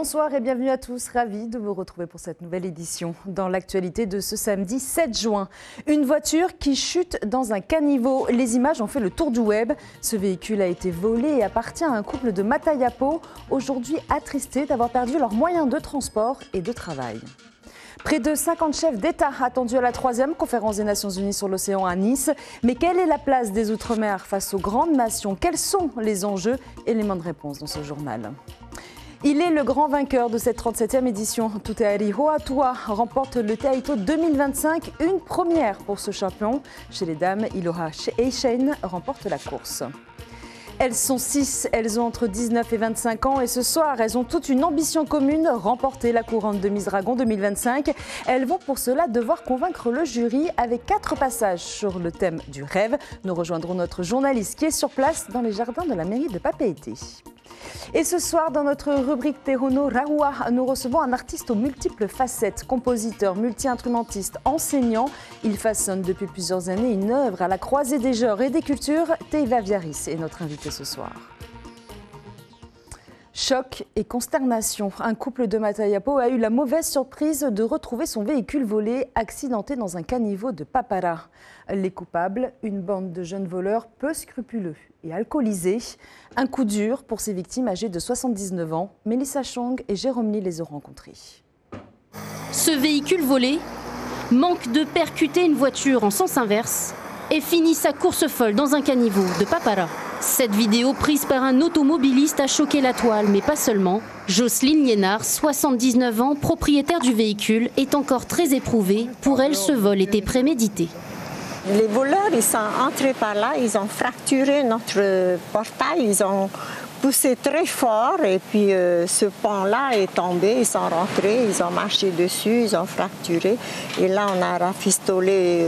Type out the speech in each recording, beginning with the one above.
Bonsoir et bienvenue à tous, ravi de vous retrouver pour cette nouvelle édition. Dans l'actualité de ce samedi 7 juin, une voiture qui chute dans un caniveau. Les images ont fait le tour du web. Ce véhicule a été volé et appartient à un couple de Matayapo, aujourd'hui attristés d'avoir perdu leurs moyens de transport et de travail. Près de 50 chefs d'État attendus à la 3e conférence des Nations Unies sur l'océan à Nice. Mais quelle est la place des Outre-mer face aux grandes nations? Quels sont les enjeux? Éléments de réponse dans ce journal. Il est le grand vainqueur de cette 37e édition. Tuteari Hoatua remporte le Taito 2025, une première pour ce champion. Chez les dames, Iloha Eishen remporte la course. Elles sont 6, elles ont entre 19 et 25 ans et ce soir, elles ont toute une ambition commune, remporter la couronne de Miss Dragon 2025. Elles vont pour cela devoir convaincre le jury avec 4 passages sur le thème du rêve. Nous rejoindrons notre journaliste qui est sur place dans les jardins de la mairie de Papeete. Et ce soir, dans notre rubrique Tehono Rahua, nous recevons un artiste aux multiples facettes, compositeur, multi-instrumentiste, enseignant. Il façonne depuis plusieurs années une œuvre à la croisée des genres et des cultures. Teiva Viaris est notre invité ce soir. Choc et consternation. Un couple de Matayapo a eu la mauvaise surprise de retrouver son véhicule volé accidenté dans un caniveau de Papara. Les coupables, une bande de jeunes voleurs peu scrupuleux et alcoolisés. Un coup dur pour ces victimes âgées de 79 ans. Mélissa Chong et Jérôme Lee les ont rencontrés. Ce véhicule volé manque de percuter une voiture en sens inverse et finit sa course folle dans un caniveau de Papara. Cette vidéo prise par un automobiliste a choqué la toile, mais pas seulement. Jocelyne Liénard, 79 ans, propriétaire du véhicule, est encore très éprouvée. Pour elle, ce vol était prémédité. Les voleurs, ils sont entrés par là, ils ont fracturé notre portail, ils ont poussé très fort et puis ce pont-là est tombé, ils sont rentrés, ils ont marché dessus, ils ont fracturé et là on a rafistolé.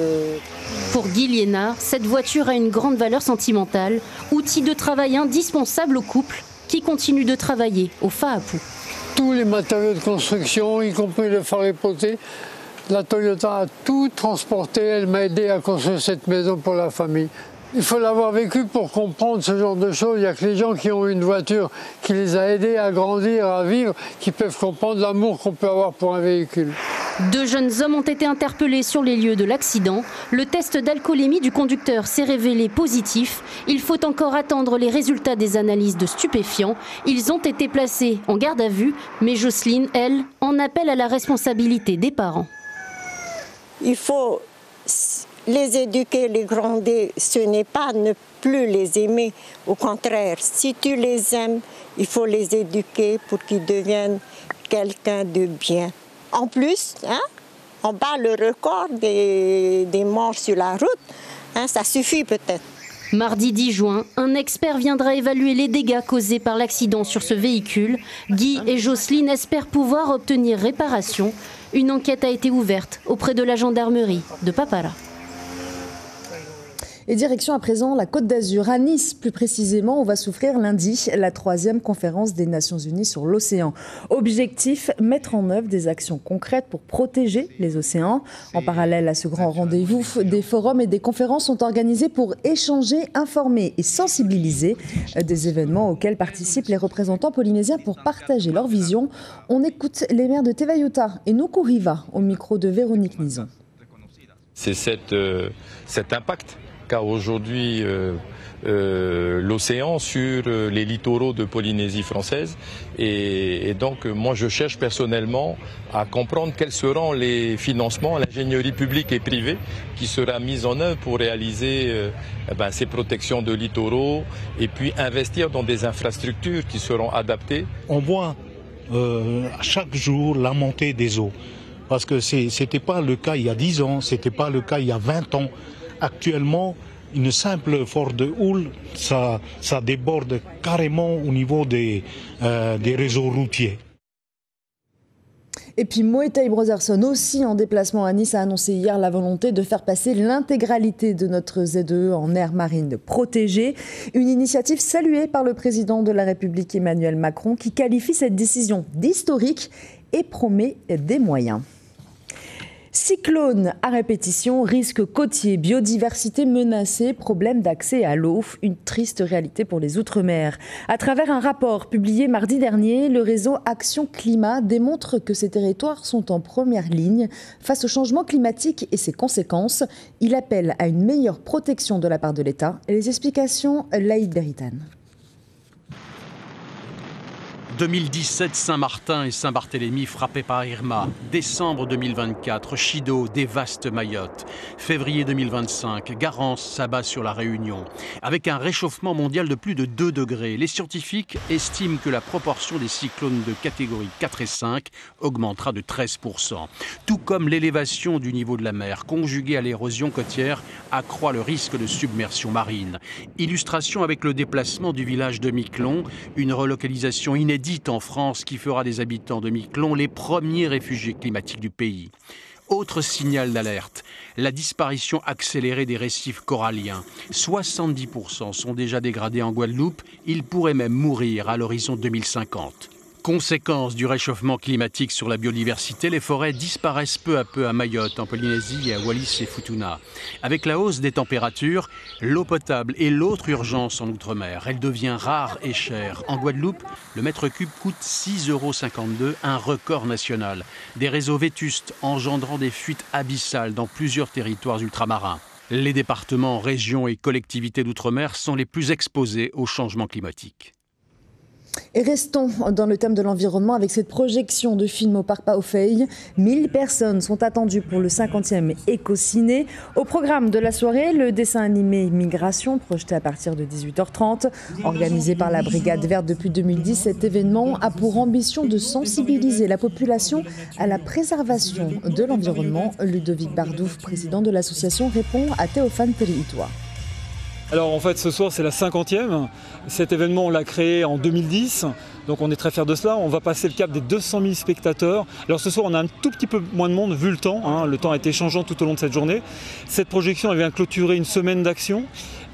Pour Guy Liénard, cette voiture a une grande valeur sentimentale, outil de travail indispensable au couple qui continue de travailler au Faapu. Tous les matériaux de construction, y compris le phare époté, la Toyota a tout transporté, elle m'a aidé à construire cette maison pour la famille. Il faut l'avoir vécu pour comprendre ce genre de choses. Il n'y a que les gens qui ont une voiture qui les a aidés à grandir, à vivre, qui peuvent comprendre l'amour qu'on peut avoir pour un véhicule. 2 jeunes hommes ont été interpellés sur les lieux de l'accident. Le test d'alcoolémie du conducteur s'est révélé positif. Il faut encore attendre les résultats des analyses de stupéfiants. Ils ont été placés en garde à vue, mais Jocelyne, elle, en appelle à la responsabilité des parents. Il faut les éduquer, les gronder. Ce n'est pas ne plus les aimer. Au contraire, si tu les aimes, il faut les éduquer pour qu'ils deviennent quelqu'un de bien. En plus, on bat le record des morts sur la route. Ça suffit peut-être. Mardi 10 juin, un expert viendra évaluer les dégâts causés par l'accident sur ce véhicule. Guy et Jocelyne espèrent pouvoir obtenir réparation. Une enquête a été ouverte auprès de la gendarmerie de Papara. Et direction à présent la Côte d'Azur, à Nice plus précisément, on va s'ouvrir lundi la 3e conférence des Nations Unies sur l'océan. Objectif, mettre en œuvre des actions concrètes pour protéger les océans. En parallèle à ce grand rendez-vous, des forums et des conférences sont organisés pour échanger, informer et sensibiliser. Des événements auxquels participent les représentants polynésiens pour partager leur vision. On écoute les maires de Tevayuta et Nukuhiva au micro de Véronique Nison. C'est cet impact qu'a aujourd'hui l'océan sur les littoraux de Polynésie française et donc moi je cherche personnellement à comprendre quels seront les financements, l'ingénierie publique et privée qui sera mise en œuvre pour réaliser ces protections de littoraux et puis investir dans des infrastructures qui seront adaptées. On voit chaque jour la montée des eaux parce que c'était pas le cas il y a 10 ans, c'était pas le cas il y a 20 ans. Actuellement, une simple forte de houle, ça déborde carrément au niveau des réseaux routiers. Et puis Moe Tai Brotherson, aussi en déplacement à Nice, a annoncé hier la volonté de faire passer l'intégralité de notre ZEE en aire marine protégée. Une initiative saluée par le président de la République Emmanuel Macron qui qualifie cette décision d'historique et promet des moyens. Cyclone à répétition, risques côtiers, biodiversité menacée, problème d'accès à l'eau, une triste réalité pour les Outre-mer. À travers un rapport publié mardi dernier, le réseau Action Climat démontre que ces territoires sont en première ligne face au changement climatique et ses conséquences. Il appelle à une meilleure protection de la part de l'État. Les explications, Laïd Beritane. 2017, Saint-Martin et Saint-Barthélemy frappés par Irma. Décembre 2024, Chido dévaste Mayotte. Février 2025, Garance s'abat sur la Réunion. Avec un réchauffement mondial de plus de 2 degrés, les scientifiques estiment que la proportion des cyclones de catégorie 4 et 5 augmentera de 13%. Tout comme l'élévation du niveau de la mer, conjuguée à l'érosion côtière, accroît le risque de submersion marine. Illustration avec le déplacement du village de Miquelon, une relocalisation inédite en France qui fera des habitants de Miquelon les premiers réfugiés climatiques du pays. Autre signal d'alerte, la disparition accélérée des récifs coralliens. 70% sont déjà dégradés en Guadeloupe, ils pourraient même mourir à l'horizon 2050. Conséquence du réchauffement climatique sur la biodiversité, les forêts disparaissent peu à peu à Mayotte, en Polynésie et à Wallis et Futuna. Avec la hausse des températures, l'eau potable est l'autre urgence en Outre-mer. Elle devient rare et chère. En Guadeloupe, le mètre cube coûte 6,52 €, un record national. Des réseaux vétustes engendrant des fuites abyssales dans plusieurs territoires ultramarins. Les départements, régions et collectivités d'Outre-mer sont les plus exposés au changement climatique. Et restons dans le thème de l'environnement avec cette projection de film au Parc Paofei. 1000 personnes sont attendues pour le 50e Éco-Ciné. Au programme de la soirée, le dessin animé Migration, projeté à partir de 18h30. Organisé par la Brigade Verte depuis 2010, cet événement a pour ambition de sensibiliser la population à la préservation de l'environnement. Ludovic Bardouf, président de l'association, répond à Théophane Periitoa. Alors en fait ce soir c'est la 50e, cet événement on l'a créé en 2010, donc on est très fiers de cela, on va passer le cap des 200 000 spectateurs. Alors ce soir on a un tout petit peu moins de monde vu le temps, le temps a été changeant tout au long de cette journée. Cette projection elle vient clôturer une semaine d'action,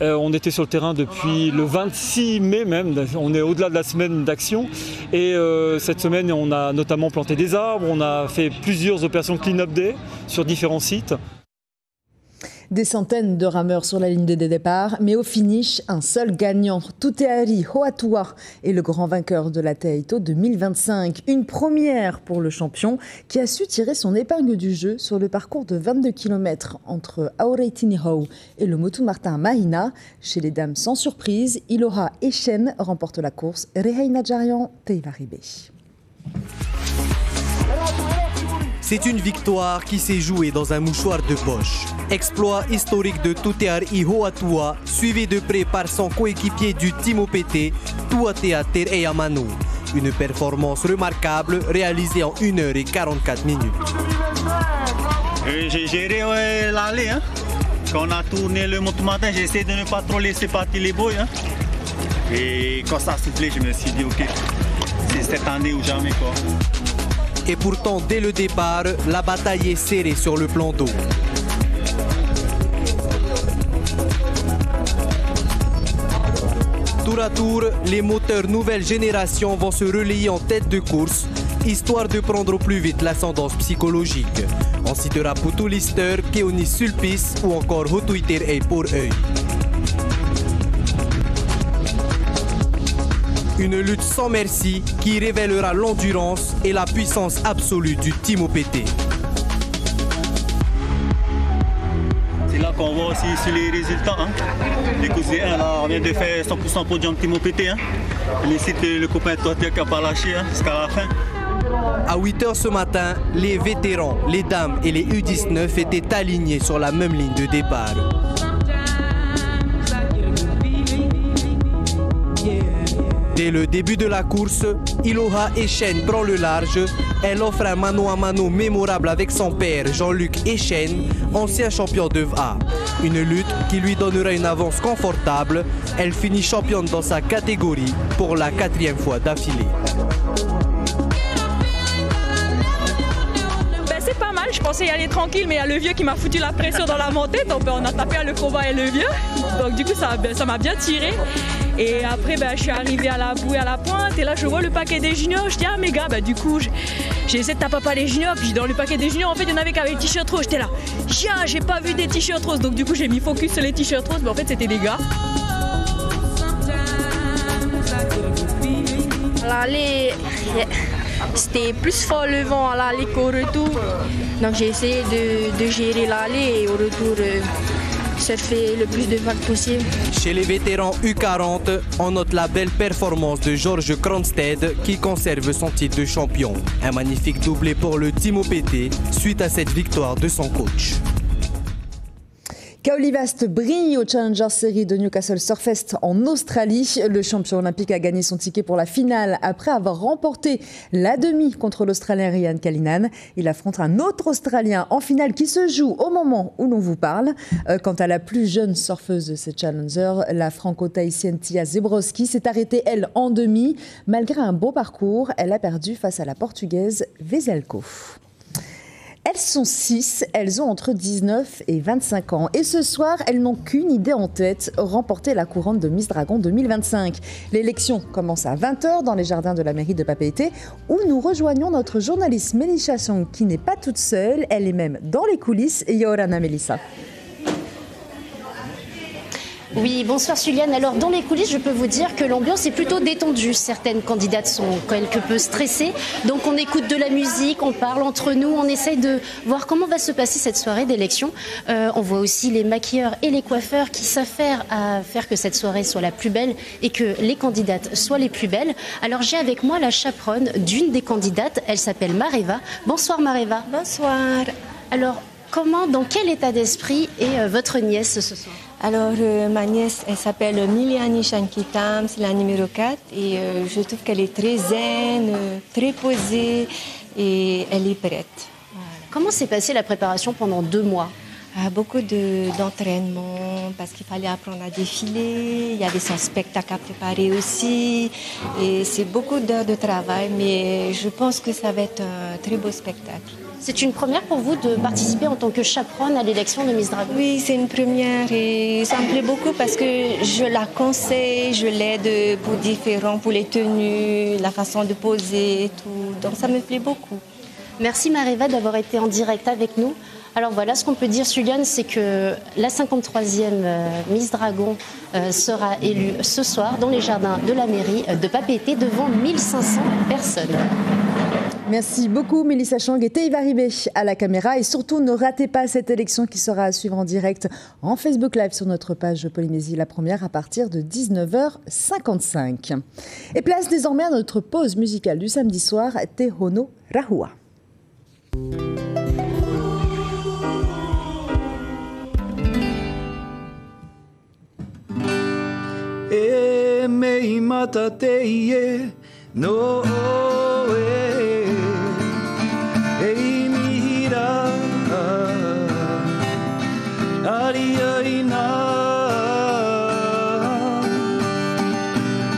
on était sur le terrain depuis le 26 mai même, on est au-delà de la semaine d'action et cette semaine on a notamment planté des arbres, on a fait plusieurs opérations clean-up day sur différents sites. Des centaines de rameurs sur la ligne de départ, mais au finish, un seul gagnant. Tuteari Hoatua est le grand vainqueur de la Teaito 2025. Une première pour le champion qui a su tirer son épingle du jeu sur le parcours de 22 km entre Aureitinihau et le Motu Martin Mahina. Chez les dames, sans surprise, Iloha Echen remporte la course. Reheina Jarian Teivaribe. C'est une victoire qui s'est jouée dans un mouchoir de poche. Exploit historique de Tuteari Hoatua, suivi de près par son coéquipier du Team OPT, Tuatea Tereyamanu. Une performance remarquable réalisée en 1h44 minutes. J'ai géré l'allée. Quand on a tourné le Motu Martin, j'ai essayé de ne pas trop laisser partir les boys. Et quand ça a soufflé, je me suis dit ok, c'est cette année ou jamais quoi. Et pourtant, dès le départ, la bataille est serrée sur le plan d'eau. Tour à tour, les moteurs nouvelle génération vont se relayer en tête de course, histoire de prendre au plus vite l'ascendance psychologique. On citera Putu Lister, Keonis Sulpice ou encore Hotuiter pour œil. Une lutte sans merci qui révélera l'endurance et la puissance absolue du Team OPT. C'est là qu'on voit aussi sur les résultats. Les cousins, là, on vient de faire 100% podium Team OPT. Félicite le copain Toitel qui n'a pas lâché jusqu'à la fin. À 8h ce matin, les vétérans, les dames et les U19 étaient alignés sur la même ligne de départ. Dès le début de la course, Iloha Echen prend le large. Elle offre un mano à mano mémorable avec son père Jean-Luc Echen, ancien champion de VA. Une lutte qui lui donnera une avance confortable. Elle finit championne dans sa catégorie pour la 4e fois d'affilée. C'est pas mal, je pensais y aller tranquille, mais il y a le vieux qui m'a foutu la pression dans la montée, donc on a tapé à le Cova et le vieux. Donc du coup ça m'a bien tiré. Et après je suis arrivée à la bouée à la pointe et là je vois le paquet des juniors, je dis ah mes gars, du coup J'ai essayé de taper pas les juniors, puis dans le paquet des juniors, en fait, il y en avait qui avaient le t-shirt rose. J'étais là, j'ai pas vu des t-shirts roses. Donc du coup, j'ai mis focus sur les t-shirts roses, mais en fait, c'était des gars. À l'aller, c'était plus fort le vent à l'aller qu'au retour. Donc j'ai essayé de gérer l'aller et au retour surfer le plus de vagues possible. Chez les vétérans U40, on note la belle performance de Georges Kronstedt qui conserve son titre de champion. Un magnifique doublé pour le Team OPT suite à cette victoire de son coach. Kaoli Vast brille au Challenger Series de Newcastle Surfest en Australie. Le champion olympique a gagné son ticket pour la finale après avoir remporté la demi contre l'Australien Ryan Callinan. Il affronte un autre Australien en finale qui se joue au moment où l'on vous parle. Quant à la plus jeune surfeuse de ces Challengers, la franco-tahitienne Tia Zebrowski s'est arrêtée, elle, en demi. Malgré un beau parcours, elle a perdu face à la Portugaise Veselko. Elles sont 6, elles ont entre 19 et 25 ans. Et ce soir, elles n'ont qu'une idée en tête, remporter la couronne de Miss Dragon 2025. L'élection commence à 20h dans les jardins de la mairie de Papeete, où nous rejoignons notre journaliste Melissa Chong, qui n'est pas toute seule, elle est même dans les coulisses. Yorana Melissa. Oui, bonsoir Suliane. Alors dans les coulisses, je peux vous dire que l'ambiance est plutôt détendue. Certaines candidates sont quelque peu stressées. Donc on écoute de la musique, on parle entre nous, on essaye de voir comment va se passer cette soirée d'élection. On voit aussi les maquilleurs et les coiffeurs qui s'affairent à faire que cette soirée soit la plus belle et que les candidates soient les plus belles. Alors j'ai avec moi la chaperonne d'une des candidates. Elle s'appelle Mareva. Bonsoir Mareva. Bonsoir. Alors dans quel état d'esprit est votre nièce ce soir? Alors, ma nièce, elle s'appelle Miliani Shankitam, c'est la numéro 4. Et je trouve qu'elle est très zen, très posée et elle est prête. Voilà. Comment s'est passée la préparation pendant 2 mois? Beaucoup d'entraînement parce qu'il fallait apprendre à défiler. Il y avait son spectacle à préparer aussi. Et c'est beaucoup d'heures de travail, mais je pense que ça va être un très beau spectacle. C'est une première pour vous de participer en tant que chaperonne à l'élection de Miss Dragon? Oui, c'est une première et ça me plaît beaucoup parce que je la conseille, je l'aide pour les tenues, la façon de poser et tout. Donc ça me plaît beaucoup. Merci Mareva d'avoir été en direct avec nous. Alors voilà, ce qu'on peut dire, Suliane, c'est que la 53e Miss Dragon sera élue ce soir dans les jardins de la mairie de Papeete devant 1500 personnes. Merci beaucoup Melissa Chang et Teiva Ribé à la caméra. Et surtout, ne ratez pas cette élection qui sera à suivre en direct en Facebook Live sur notre page Polynésie la première à partir de 19h55. Et place désormais à notre pause musicale du samedi soir, Te Hono Rahua. E mei mata te ie no e e mira aria ina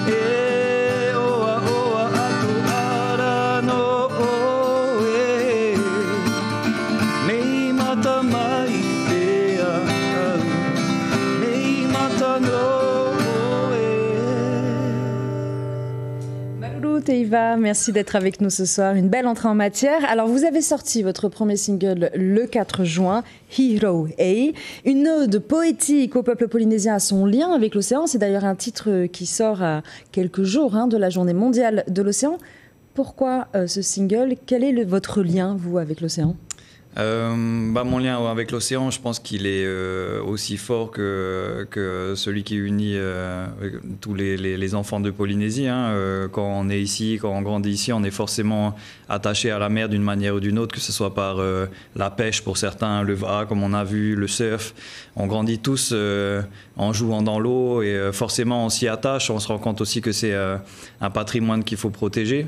e oa oa atu ara no e mei mata mai te mei mata no. Teiva, merci d'être avec nous ce soir. Une belle entrée en matière. Alors, vous avez sorti votre premier single le 4 juin, Hero A, une ode poétique au peuple polynésien, à son lien avec l'océan. C'est d'ailleurs un titre qui sort à quelques jours de la journée mondiale de l'océan. Pourquoi ce single? Quel est votre lien, vous, avec l'océan? Mon lien avec l'océan, je pense qu'il est aussi fort que celui qui unit tous les enfants de Polynésie. Quand on est ici, quand on grandit ici, on est forcément attaché à la mer d'une manière ou d'une autre, que ce soit par la pêche pour certains, le VA comme on a vu, le surf. On grandit tous en jouant dans l'eau et forcément on s'y attache. On se rend compte aussi que c'est un patrimoine qu'il faut protéger.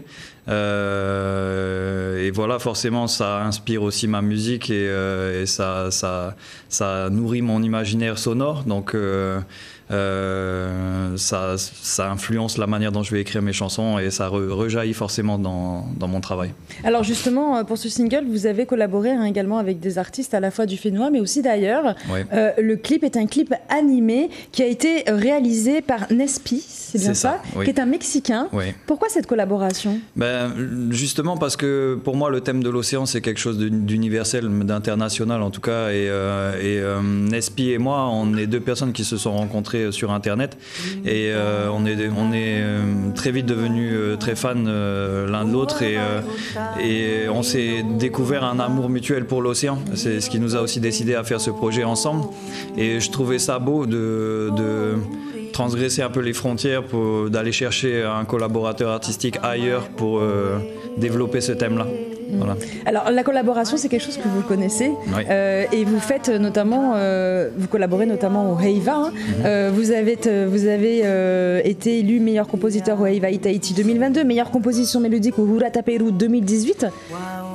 Et voilà, forcément ça inspire aussi ma musique et ça nourrit mon imaginaire sonore, donc ça influence la manière dont je vais écrire mes chansons et ça rejaillit forcément dans mon travail. Alors justement, pour ce single, vous avez collaboré également avec des artistes à la fois du Fénois mais aussi d'ailleurs. Oui. Le clip est un clip animé qui a été réalisé par Nespi, c'est bien ça, oui. Qui est un Mexicain. Oui. Pourquoi cette collaboration ? Justement parce que pour moi le thème de l'océan c'est quelque chose d'universel, d'international en tout cas, et Nespi et moi on est deux personnes qui se sont rencontrées sur internet et on est très vite devenus très fans l'un de l'autre et on s'est découvert un amour mutuel pour l'océan. C'est ce qui nous a aussi décidé à faire ce projet ensemble et je trouvais ça beau de transgresser un peu les frontières, d'aller chercher un collaborateur artistique ailleurs pour développer ce thème-là. Voilà. Alors la collaboration c'est quelque chose que vous connaissez, oui. Et vous faites notamment, vous collaborez notamment au Heiva. Vous avez été élu meilleur compositeur au Heiva Tahiti 2022, meilleure composition mélodique au Hura Taperu 2018.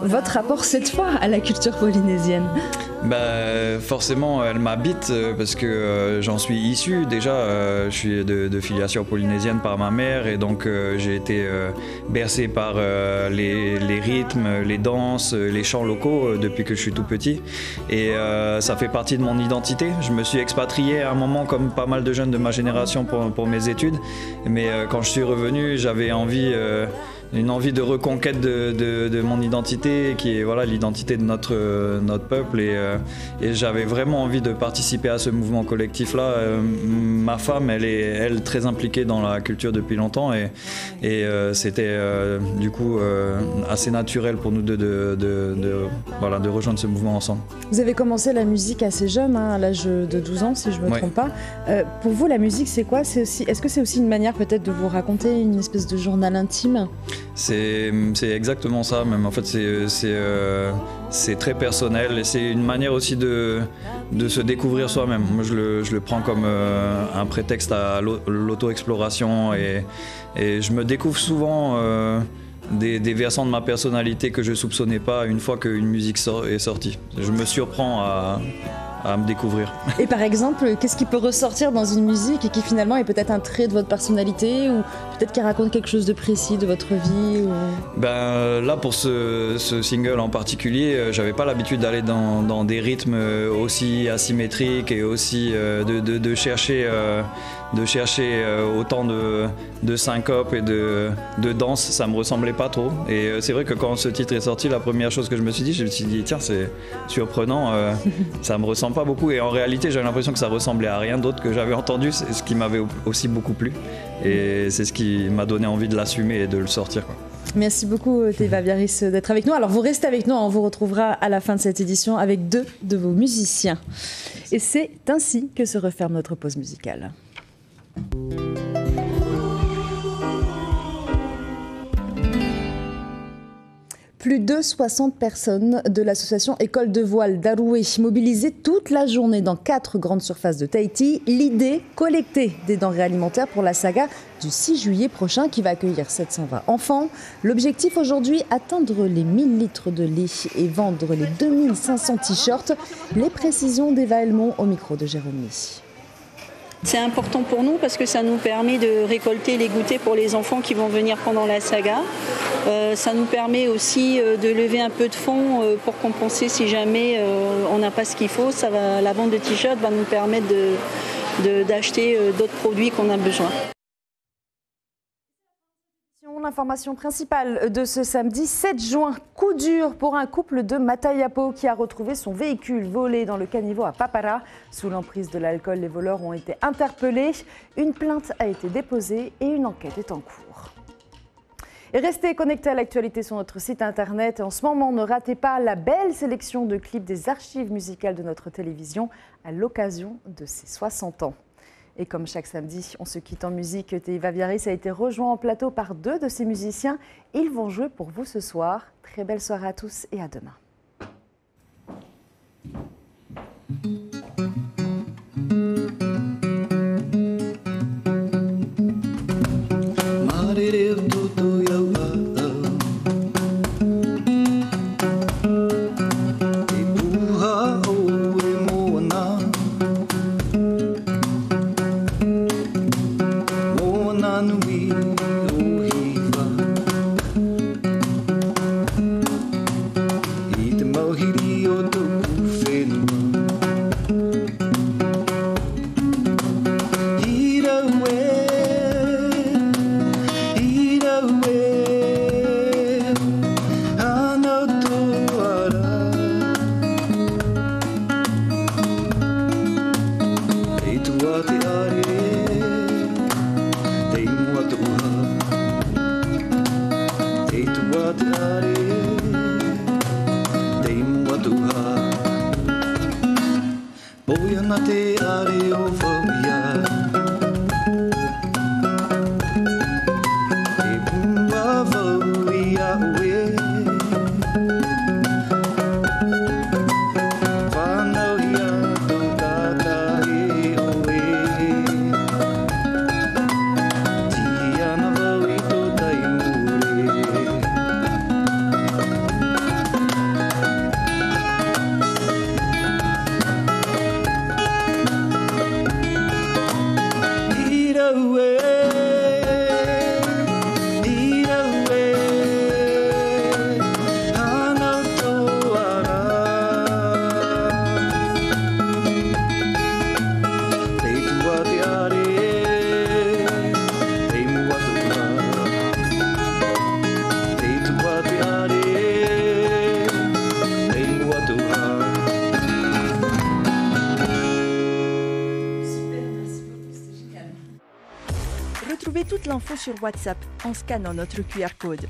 Votre rapport cette fois à la culture polynésienne? Forcément elle m'habite parce que j'en suis issu déjà, je suis de filiation polynésienne par ma mère et donc j'ai été bercé par les rythmes, les danses, les chants locaux depuis que je suis tout petit et ça fait partie de mon identité. Je me suis expatrié à un moment comme pas mal de jeunes de ma génération pour mes études, mais quand je suis revenu j'avais une envie de reconquête de mon identité qui est voilà, l'identité de notre peuple et j'avais vraiment envie de participer à ce mouvement collectif là. Ma femme elle est très impliquée dans la culture depuis longtemps et c'était du coup assez naturel pour nous de rejoindre ce mouvement ensemble. Vous avez commencé la musique assez jeune, à l'âge de 12 ans si je ne me trompe pas. Pour vous la musique c'est quoi? Est-ce que c'est aussi une manière peut-être de vous raconter une espèce de journal intime? C'est exactement ça même. En fait, c'est très personnel et c'est une manière aussi de se découvrir soi-même. Moi, je le prends comme un prétexte à l'auto-exploration et je me découvre souvent des versants de ma personnalité que je soupçonnais pas une fois qu'une musique est sortie. Je me surprends à me découvrir. Et par exemple, qu'est-ce qui peut ressortir dans une musique et qui finalement est peut-être un trait de votre personnalité ou peut-être qui raconte quelque chose de précis de votre vie ou... Là, pour ce single en particulier, j'avais pas l'habitude d'aller dans des rythmes aussi asymétriques et aussi de chercher autant de syncopes et de danse, ça me ressemblait pas trop. Et c'est vrai que quand ce titre est sorti, la première chose que je me suis dit tiens, c'est surprenant, ça me ressemble pas beaucoup. Et en réalité, j'avais l'impression que ça ressemblait à rien d'autre que j'avais entendu, c'est ce qui m'avait aussi beaucoup plu. Et c'est ce qui m'a donné envie de l'assumer et de le sortir, quoi. Merci beaucoup Teiva Biaris d'être avec nous. Alors vous restez avec nous, on vous retrouvera à la fin de cette édition avec 2 de vos musiciens. Et c'est ainsi que se referme notre pause musicale. Plus de 60 personnes de l'association École de voile d'Aroué mobilisées toute la journée dans 4 grandes surfaces de Tahiti. L'idée, collecter des denrées alimentaires pour la saga du 6 juillet prochain qui va accueillir 720 enfants. L'objectif aujourd'hui, atteindre les 1000 litres de lait et vendre les 2500 t-shirts. Les précisions d'Eva Elmont au micro de Jérémy. C'est important pour nous parce que ça nous permet de récolter les goûters pour les enfants qui vont venir pendant la saga. Ça nous permet aussi de lever un peu de fonds pour compenser si jamais on n'a pas ce qu'il faut. La vente de t-shirts va nous permettre d'acheter d'autres produits qu'on a besoin. L'information principale de ce samedi 7 juin, coup dur pour un couple de Matayapo qui a retrouvé son véhicule volé dans le caniveau à Papara. Sous l'emprise de l'alcool, les voleurs ont été interpellés. Une plainte a été déposée et une enquête est en cours. Et restez connectés à l'actualité sur notre site internet. En ce moment, ne ratez pas la belle sélection de clips des archives musicales de notre télévision à l'occasion de ses 60 ans. Et comme chaque samedi, on se quitte en musique. Teiva Biaris a été rejoint en plateau par 2 de ses musiciens. Ils vont jouer pour vous ce soir. Très belle soirée à tous et à demain. tua te are Te mua tua Te tua te are Te mua tua Poiana te are o whauia Te mua whauia ue Whanau ia tō tata e oe Ti ana wau i tō taimure Retrouvez toute l'info sur WhatsApp en scannant notre QR code.